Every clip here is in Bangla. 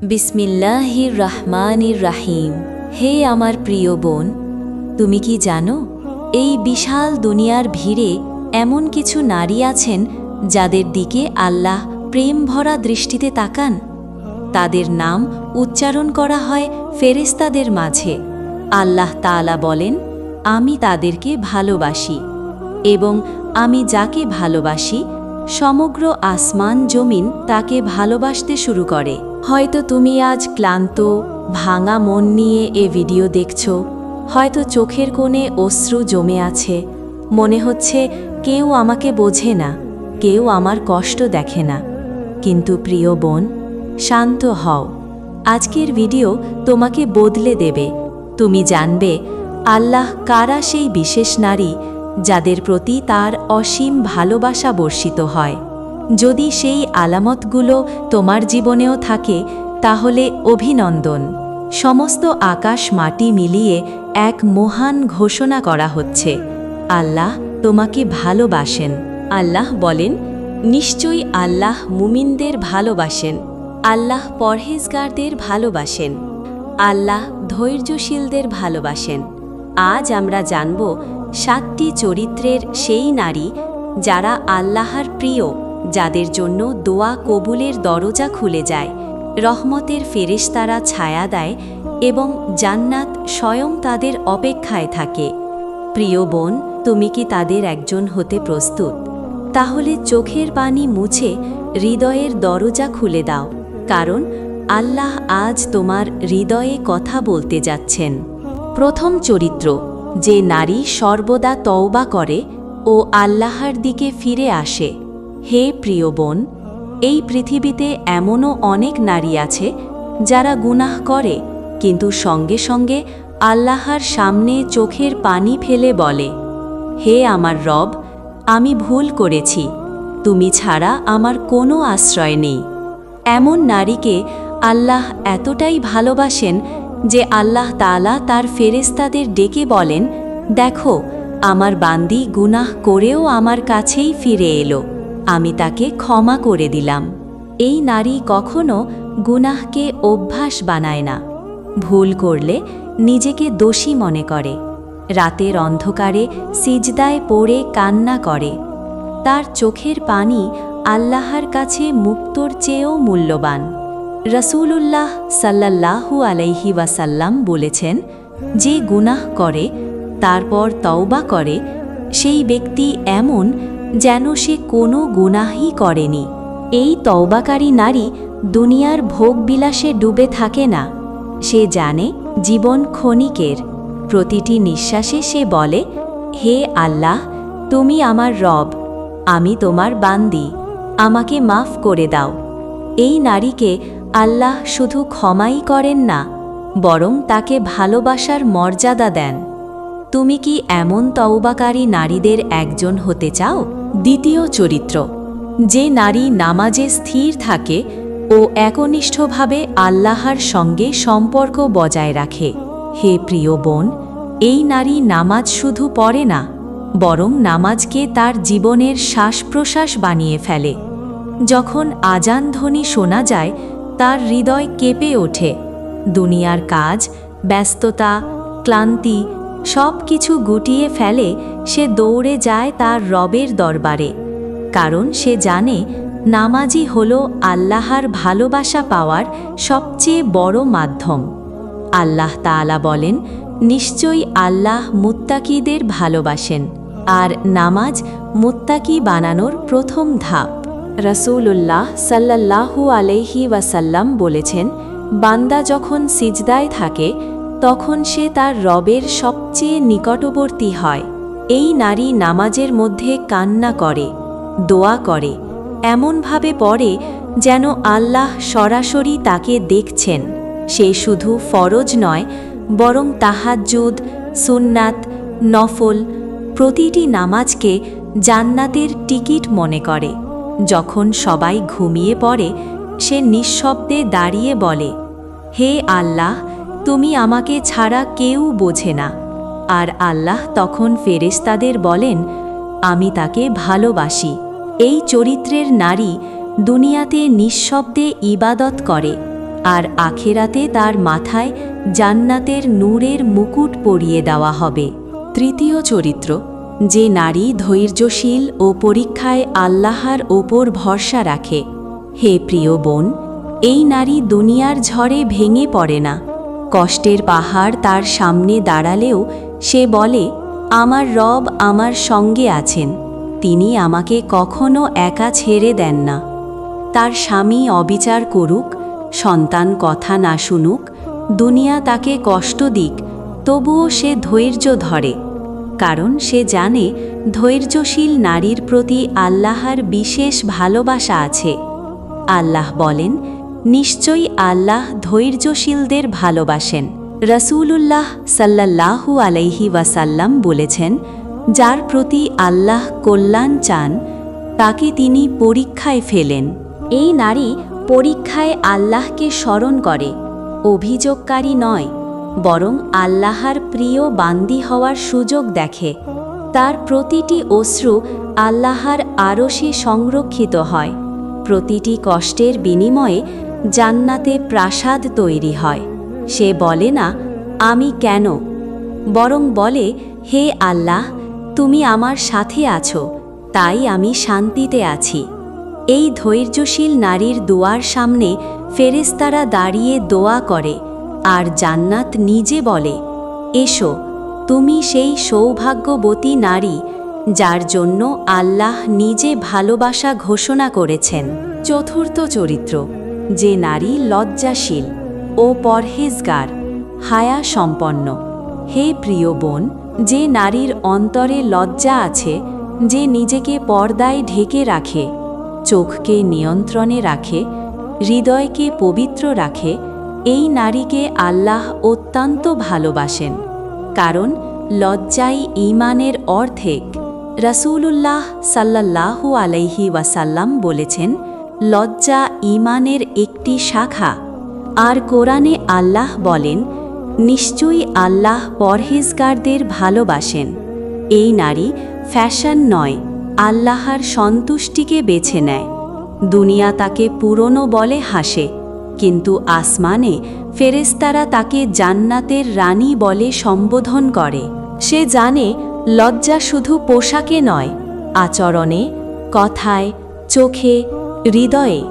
বিসমিল্লাহির রহমানির রাহিম। হে আমার প্রিয় বোন, তুমি কি জানো এই বিশাল দুনিয়ার ভিড়ে এমন কিছু নারী আছেন যাদের দিকে আল্লাহ প্রেম ভরা দৃষ্টিতে তাকান। তাদের নাম উচ্চারণ করা হয় ফেরেশতাদের মাঝে। আল্লাহ তাআলা বলেন, আমি তাদেরকে ভালোবাসি এবং আমি যাকে ভালোবাসি সমগ্র আসমান জমিন তাকে ভালোবাসতে শুরু করে। হয়তো তুমি আজ ক্লান্ত ভাঙা মন নিয়ে এ ভিডিও দেখছো, হয়তো চোখের কোণে অশ্রু জমে আছে, মনে হচ্ছে কেউ আমাকে বোঝে না, কেউ আমার কষ্ট দেখে না। কিন্তু প্রিয় বোন, শান্ত হও। আজকের ভিডিও তোমাকে বদলে দেবে। তুমি জানবে আল্লাহ কারা সেই বিশেষ নারী যাদের প্রতি তার অসীম ভালোবাসা বর্ষিত হয়। যদি সেই আলামতগুলো তোমার জীবনেও থাকে তাহলে অভিনন্দন। সমস্ত আকাশ মাটি মিলিয়ে এক মহান ঘোষণা করা হচ্ছে, আল্লাহ তোমাকে ভালোবাসেন। আল্লাহ বলেন, নিশ্চয়ই আল্লাহ মুমিনদের ভালোবাসেন, আল্লাহ পরহেজগারদের ভালোবাসেন, আল্লাহ ধৈর্যশীলদের ভালোবাসেন। আজ আমরা জানব 7টি চরিত্রের সেই নারী যারা আল্লাহর প্রিয়, যাদের জন্য দোয়া কবুলের দরজা খুলে যায়, রহমতের ফেরেশতারা ছায়া দেয় এবং জান্নাত স্বয়ং তাদের অপেক্ষায় থাকে। প্রিয় বোন, তুমি কি তাদের একজন হতে প্রস্তুত? তাহলে চোখের পানি মুছে হৃদয়ের দরজা খুলে দাও, কারণ আল্লাহ আজ তোমার হৃদয়ে কথা বলতে যাচ্ছেন। প্রথম চরিত্র, যে নারী সর্বদা তওবা করে ও আল্লাহর দিকে ফিরে আসে। হে প্রিয় বোন, এই পৃথিবীতে এমনও অনেক নারী আছে যারা গুনাহ করে, কিন্তু সঙ্গে সঙ্গে আল্লাহর সামনে চোখের পানি ফেলে বলে, হে আমার রব, আমি ভুল করেছি, তুমি ছাড়া আমার কোনো আশ্রয় নেই। এমন নারীকে আল্লাহ এতটাই ভালোবাসেন যে আল্লাহ তাআলা তার ফেরেশতাদের ডেকে বলেন, দেখো, আমার বান্দি গুনাহ করেও আমার কাছেই ফিরে এলো, আমি তাকে ক্ষমা করে দিলাম। এই নারী কখনো গুনাহকে অভ্যাস বানায় না। ভুল করলে নিজেকে দোষী মনে করে, রাতের অন্ধকারে সিজদায় পড়ে কান্না করে। তার চোখের পানি আল্লাহর কাছে মুক্তোর চেয়েও মূল্যবান। রাসূলুল্লাহ সাল্লাল্লাহু আলাইহি ওয়াসাল্লাম বলেছেন, যে গুনাহ করে তারপর তওবা করে সেই ব্যক্তি এমন যেন সে কোনো গুনাহই করেনি। এই তওবাকারী নারী দুনিয়ার ভোগবিলাসে ডুবে থাকে না। সে জানে জীবন ক্ষণিকের। প্রতিটি নিঃশ্বাসে সে বলে, হে আল্লাহ, তুমি আমার রব, আমি তোমার বান্দি, আমাকে মাফ করে দাও। এই নারীকে আল্লাহ শুধু ক্ষমাই করেন না, বরং তাকে ভালোবাসার মর্যাদা দেন। তুমি কি এমন তওবাকারী নারীদের একজন হতে চাও? দ্বিতীয় চরিত্র, যে নারী নামাজে স্থির থাকে ও একনিষ্ঠভাবে আল্লাহর সঙ্গে সম্পর্ক বজায় রাখে। হে প্রিয় বোন, এই নারী নামাজ শুধু পড়ে না, বরং নামাজকে তার জীবনের শ্বাস প্রশ্বাস বানিয়ে ফেলে। যখন আজান ধ্বনি শোনা যায়, তার হৃদয় কেঁপে ওঠে। দুনিয়ার কাজ, ব্যস্ততা, ক্লান্তি সব কিছু গুটিয়ে ফেলে সে দৌড়ে যায় তার রবের দরবারে, কারণ সে জানে নামাজই হল আল্লাহর ভালোবাসা পাওয়ার সবচেয়ে বড় মাধ্যম। আল্লাহ তাআলা বলেন, নিশ্চয়ই আল্লাহ মুত্তাকিদের ভালোবাসেন, আর নামাজ মুত্তাকি বানানোর প্রথম ধাপ। রাসূলুল্লাহ সাল্লাল্লাহু আলাইহি ওয়াসাল্লাম বলেছেন, বান্দা যখন সিজদায় থাকে তখন সে তার রবের সবচেয়ে নিকটবর্তী হয়। এই নারী নামাজের মধ্যে কান্না করে, দোয়া করে, এমনভাবে পড়ে যেন আল্লাহ সরাসরি তাকে দেখছেন। সে শুধু ফরজ নয়, বরং তাহাজ্জুদ, সুন্নাত, নফল প্রতিটি নামাজকে জান্নাতের টিকিট মনে করে। যখন সবাই ঘুমিয়ে পড়ে, সে নিঃশব্দে দাঁড়িয়ে বলে, হে আল্লাহ, তুমি আমাকে ছাড়া কেউ বোঝে না। আর আল্লাহ তখন ফেরেশতাদের বলেন, আমি তাকে ভালোবাসি। এই চরিত্রের নারী দুনিয়াতে নিঃশব্দে ইবাদত করে, আর আখেরাতে তার মাথায় জান্নাতের নূরের মুকুট পরিয়ে দেওয়া হবে। তৃতীয় চরিত্র, যে নারী ধৈর্যশীল ও পরীক্ষায় আল্লাহর ওপর ভরসা রাখে। হে প্রিয় বোন, এই নারী দুনিয়ার ঝড়ে ভেঙে পড়ে না। কষ্টের পাহাড় তার সামনে দাঁড়ালেও সে বলে, আমার রব আমার সঙ্গে আছেন, তিনি আমাকে কখনো একা ছেড়ে দেন না। তার স্বামী অবিচার করুক, সন্তান কথা না শুনুক, দুনিয়া তাকে কষ্ট দিক, তবুও সে ধৈর্য ধরে, কারণ সে জানে ধৈর্যশীল নারীর প্রতি আল্লাহর বিশেষ ভালোবাসা আছে। আল্লাহ বলেন, নিশ্চয়ই আল্লাহ ধৈর্যশীলদের ভালোবাসেন। রাসূলুল্লাহ সাল্লাল্লাহু আলাইহি ওয়াসাল্লাম বলেছেন, যার প্রতি আল্লাহ কল্যাণ চান তাকে তিনি পরীক্ষায় ফেলেন। এই নারী পরীক্ষায় আল্লাহকে স্মরণ করে, অভিযোগকারী নয়, বরং আল্লাহর প্রিয় বান্দি হওয়ার সুযোগ দেখে। তার প্রতিটি অশ্রু আল্লাহর আরশে সংরক্ষিত হয়। প্রতিটি কষ্টের বিনিময়ে জান্নাতে প্রাসাদ তৈরি হয়। সে বলে না, আমি কেন, বরং বলে, হে আল্লাহ, তুমি আমার সাথে আছো, তাই আমি শান্তিতে আছি। এই ধৈর্যশীল নারীর দোয়ার সামনে ফেরেশতারা দাঁড়িয়ে দোয়া করে, আর জান্নাত নিজে বলে, এসো, তুমি সেই সৌভাগ্যবতী নারী যার জন্য আল্লাহ নিজে ভালোবাসা ঘোষণা করেছেন। চতুর্থ চরিত্র, যে নারী লজ্জাশীল ও পরহেজগার, হায়া সম্পন্ন। হে প্রিয় বোন, যে নারীর অন্তরে লজ্জা আছে, যে নিজেকে পর্দায় ঢেকে রাখে, চোখকে নিয়ন্ত্রণে রাখে, হৃদয়কে পবিত্র রাখে, এই নারীকে আল্লাহ অত্যন্ত ভালোবাসেন, কারণ লজ্জাই ঈমানের অর্ধেক। রাসূলুল্লাহ সাল্লাল্লাহু আলাইহি ওয়াসাল্লাম বলেছেন, লজ্জা ঈমানের একটি শাখা। আর কোরআনে আল্লাহ বলেন, নিশ্চয়ই আল্লাহ পরহেজগারদের ভালোবাসেন। এই নারী ফ্যাশন নয়, আল্লাহর সন্তুষ্টিকে বেছে নেয়। দুনিয়া তাকে পুরনো বলে হাসে, কিন্তু আসমানে ফেরেশতারা তাকে জান্নাতের রানী বলে সম্বোধন করে। সে জানে লজ্জা শুধু পোশাকে নয়, আচরণে, কথায়, চোখে, হৃদয়ে।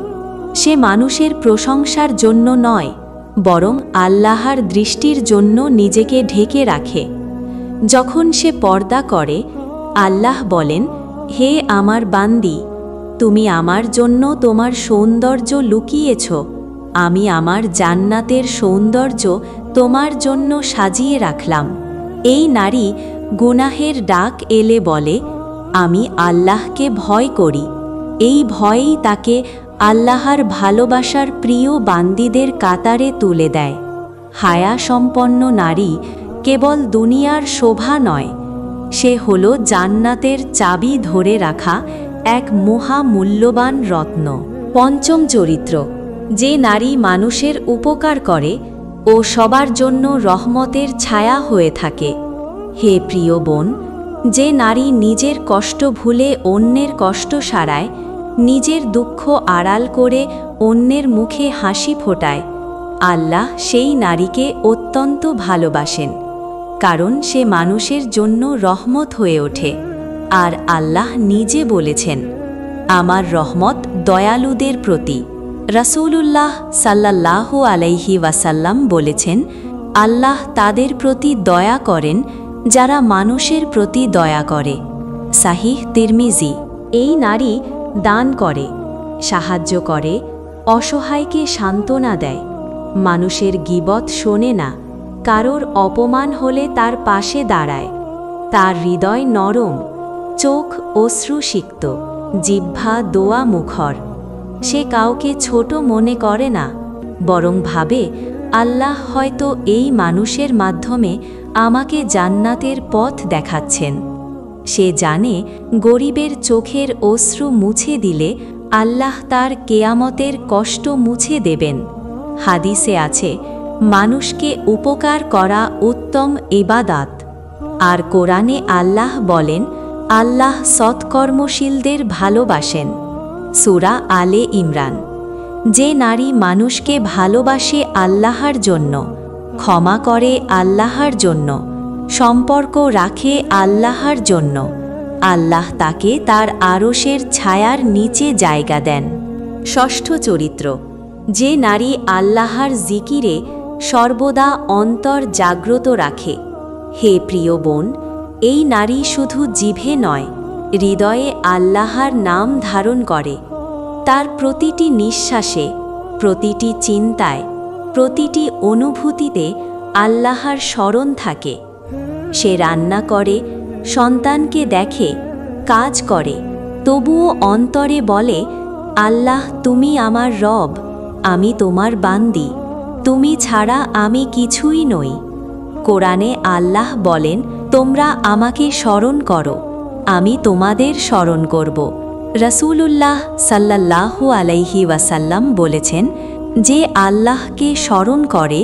সে মানুষের প্রশংসার জন্য নয়, বরং আল্লাহর দৃষ্টির জন্য নিজেকে ঢেকে রাখে। যখন সে পর্দা করে, আল্লাহ বলেন, হে আমার বান্দি, তুমি আমার জন্য তোমার সৌন্দর্য লুকিয়েছ, আমি আমার জান্নাতের সৌন্দর্য তোমার জন্য সাজিয়ে রাখলাম। এই নারী গুনাহের ডাক এলে বলে, আমি আল্লাহকে ভয় করি। এই ভয়েই তাকে আল্লাহর ভালোবাসার প্রিয় বান্দিদের কাতারে তুলে দেয়। হায়া সম্পন্ন নারী কেবল দুনিয়ার শোভা নয়, সে হল জান্নাতের চাবি ধরে রাখা এক মহামূল্যবান রত্ন। পঞ্চম চরিত্র, যে নারী মানুষের উপকার করে ও সবার জন্য রহমতের ছায়া হয়ে থাকে। হে প্রিয় বোন, যে নারী নিজের কষ্ট ভুলে অন্যের কষ্ট সারায়, নিজের দুঃখ আড়াল করে অন্যের মুখে হাসি ফোটায়, আল্লাহ সেই নারীকে অত্যন্ত ভালোবাসেন, কারণ সে মানুষের জন্য রহমত হয়ে ওঠে। আর আল্লাহ নিজে বলেছেন, আমার রহমত দয়ালুদের প্রতি। রাসূলুল্লাহ সাল্লাল্লাহু আলাইহি ওয়াসাল্লাম বলেছেন, আল্লাহ তাদের প্রতি দয়া করেন যারা মানুষের প্রতি দয়া করে। সাহিহ তিরমিজি। এই নারী দান করে, সাহায্য করে, অসহায়কে সান্ত্বনা দেয়, মানুষের গীবত শোনে না, কারোর অপমান হলে তার পাশে দাঁড়ায়। তার হৃদয় নরম, চোখ অশ্রুসিক্ত, জিহ্বা দোয়া মুখর। সে কাউকে ছোট মনে করে না, বরং ভাবে, আল্লাহ হয়তো এই মানুষের মাধ্যমে আমাকে জান্নাতের পথ দেখাচ্ছেন। সে জানে গরিবের চোখের অশ্রু মুছে দিলে আল্লাহ তার কেয়ামতের কষ্ট মুছে দেবেন। হাদিসে আছে, মানুষকে উপকার করা উত্তম ইবাদত। আর কোরআনে আল্লাহ বলেন, আল্লাহ সৎকর্মশীলদের ভালোবাসেন। সূরা আলে ইমরান। যে নারী মানুষকে ভালোবাসে আল্লাহর জন্য, ক্ষমা করে আল্লাহর জন্য, সম্পর্ক রাখে আল্লাহর জন্য, আল্লাহ তাকে তার আরশের ছায়ার নিচে জায়গা দেন। ষষ্ঠ চরিত্র, যে নারী আল্লাহর জিকিরে সর্বদা অন্তর জাগ্রত রাখে। হে প্রিয় বোন, এই নারী শুধু জিভে নয়, হৃদয়ে আল্লাহর নাম ধারণ করে। তার প্রতিটি নিঃশ্বাসে, প্রতিটি চিন্তায়, প্রতিটি অনুভূতিতে আল্লাহর স্মরণ থাকে। সে রান্না করে, সন্তানকে দেখে, কাজ করে, তবুও অন্তরে বলে, আল্লাহ তুমি আমার রব, আমি তোমার বান্দি, তুমি ছাড়া আমি কিছুই নই। কোরআনে আল্লাহ বলেন, তোমরা আমাকে স্মরণ করো, আমি তোমাদের স্মরণ করব। রাসূলুল্লাহ সাল্লাল্লাহু আলাইহি ওয়াসাল্লাম বলেছেন, যে আল্লাহকে স্মরণ করে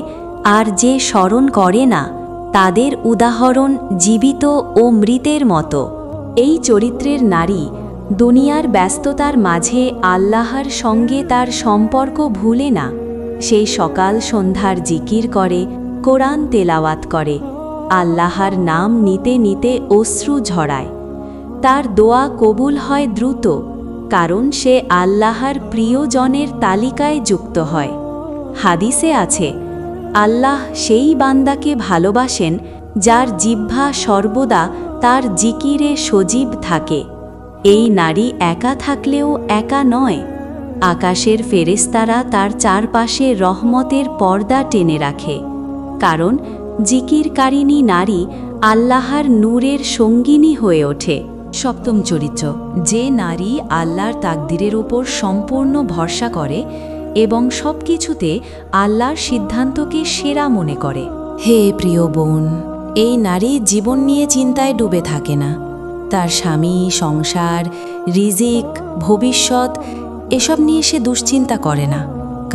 আর যে স্মরণ করে না, তাদের উদাহরণ জীবিত ও মৃতের মতো। এই চরিত্রের নারী দুনিয়ার ব্যস্ততার মাঝে আল্লাহর সঙ্গে তার সম্পর্ক ভুলে না। সে সকাল সন্ধ্যার জিকির করে, কোরআন তেলাওয়াত করে, আল্লাহর নাম নিতে নিতে অশ্রু ঝরায়। তার দোয়া কবুল হয় দ্রুত, কারণ সে আল্লাহর প্রিয়জনের তালিকায় যুক্ত হয়। হাদিসে আছে, আল্লাহ সেই বান্দাকে ভালোবাসেন যার জিহ্বা সর্বদা তার জিকিরে সজীব থাকে। এই নারী একা থাকলেও একা নয়। আকাশের ফেরেশতারা তার চারপাশে রহমতের পর্দা টেনে রাখে, কারণ জিকিরকারিণী নারী আল্লাহর নূরের সঙ্গিনী হয়ে ওঠে। সপ্তম চরিত্র, যে নারী আল্লাহর তাকদিরের ওপর সম্পূর্ণ ভরসা করে এবং সব কিছুতে আল্লাহর সিদ্ধান্তকে সেরা মনে করে। হে প্রিয় বোন, এই নারী জীবন নিয়ে চিন্তায় ডুবে থাকে না। তার স্বামী, সংসার, রিজিক, ভবিষ্যৎ এসব নিয়ে সে দুশ্চিন্তা করে না,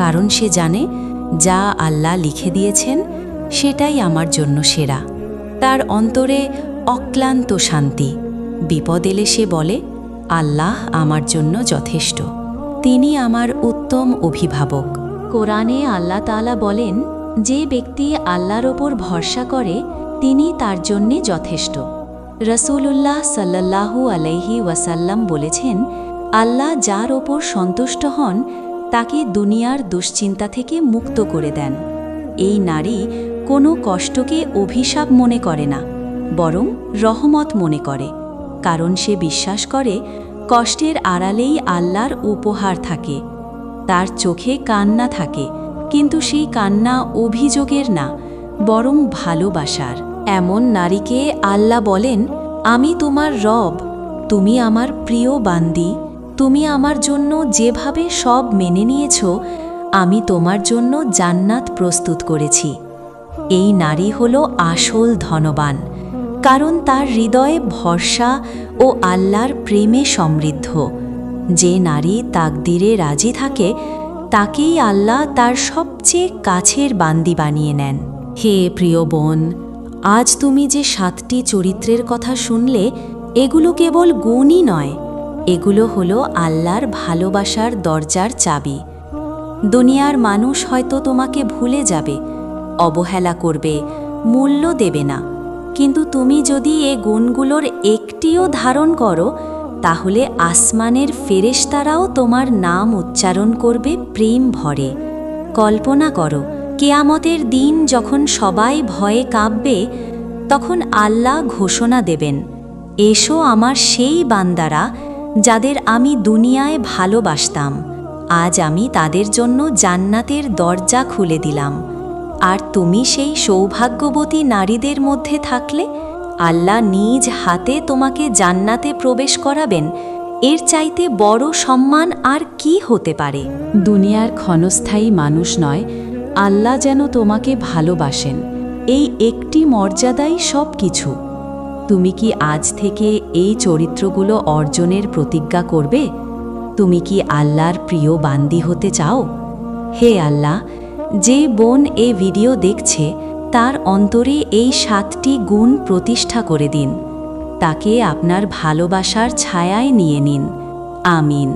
কারণ সে জানে যা আল্লাহ লিখে দিয়েছেন সেটাই আমার জন্য সেরা। তার অন্তরে অক্লান্ত শান্তি। বিপদ এলে সে বলে, আল্লাহ আমার জন্য যথেষ্ট, তিনি আমার উত্তম অভিভাবক। কোরআনে আল্লাহ তাআলা বলেন, যে ব্যক্তি আল্লাহর ওপর ভরসা করে তিনি তার জন্যে যথেষ্ট। রাসূলুল্লাহ সাল্লাল্লাহু আলাইহি ওয়াসাল্লাম বলেছেন, আল্লাহ যার ওপর সন্তুষ্ট হন তাকে দুনিয়ার দুশ্চিন্তা থেকে মুক্ত করে দেন। এই নারী কোনো কষ্টকে অভিশাপ মনে করে না, বরং রহমত মনে করে, কারণ সে বিশ্বাস করে কষ্টের আড়ালেই আল্লাহর উপহার থাকে। তার চোখে কান্না থাকে, কিন্তু সেই কান্না অভিযোগের না, বরং ভালোবাসার। এমন নারীকে আল্লাহ বলেন, আমি তোমার রব, তুমি আমার প্রিয় বান্দি, তুমি আমার জন্য যেভাবে সব মেনে নিয়েছ, আমি তোমার জন্য জান্নাত প্রস্তুত করেছি। এই নারী হল আসল ধনবান, কারণ তার হৃদয়ে ভরসা ও আল্লাহর প্রেমে সমৃদ্ধ। যে নারী তাকদিরে রাজি থাকে তাকেই আল্লাহ তার সবচেয়ে কাছের বান্দি বানিয়ে নেন। হে প্রিয় বোন, আজ তুমি যে 7টি চরিত্রের কথা শুনলে, এগুলো কেবল গুণই নয়, এগুলো হলো আল্লাহর ভালোবাসার দরজার চাবি। দুনিয়ার মানুষ হয়তো তোমাকে ভুলে যাবে, অবহেলা করবে, মূল্য দেবে না, কিন্তু তুমি যদি এ গুণগুলোর একটিও ধারণ করো, তাহলে আসমানের ফেরেশতারাও তোমার নাম উচ্চারণ করবে প্রেম ভরে। কল্পনা করো, কিয়ামতের দিন যখন সবাই ভয়ে কাঁপবে, তখন আল্লাহ ঘোষণা দেবেন, এসো আমার সেই বান্দারা যাদের আমি দুনিয়ায় ভালোবাসতাম, আজ আমি তাদের জন্য জান্নাতের দরজা খুলে দিলাম। আর তুমি সেই সৌভাগ্যবতী নারীদের মধ্যে থাকলে, আল্লাহ নিজ হাতে তোমাকে জান্নাতে প্রবেশ করাবেন। এর চাইতে বড় সম্মান আর কি হতে পারে? দুনিয়ার ক্ষণস্থায়ী মানুষ নয়, আল্লাহ যেন তোমাকে ভালোবাসেন, এই একটি মর্যাদাই সব কিছু। তুমি কি আজ থেকে এই চরিত্রগুলো অর্জনের প্রতিজ্ঞা করবে? তুমি কি আল্লাহর প্রিয় বান্দি হতে চাও? হে আল্লাহ, যে বোন এই ভিডিও দেখছে তার অন্তরে এই 7টি গুণ প্রতিষ্ঠা করে দিন। তাকে আপনার ভালোবাসার ছায়ায় নিয়ে নিন। আমিন।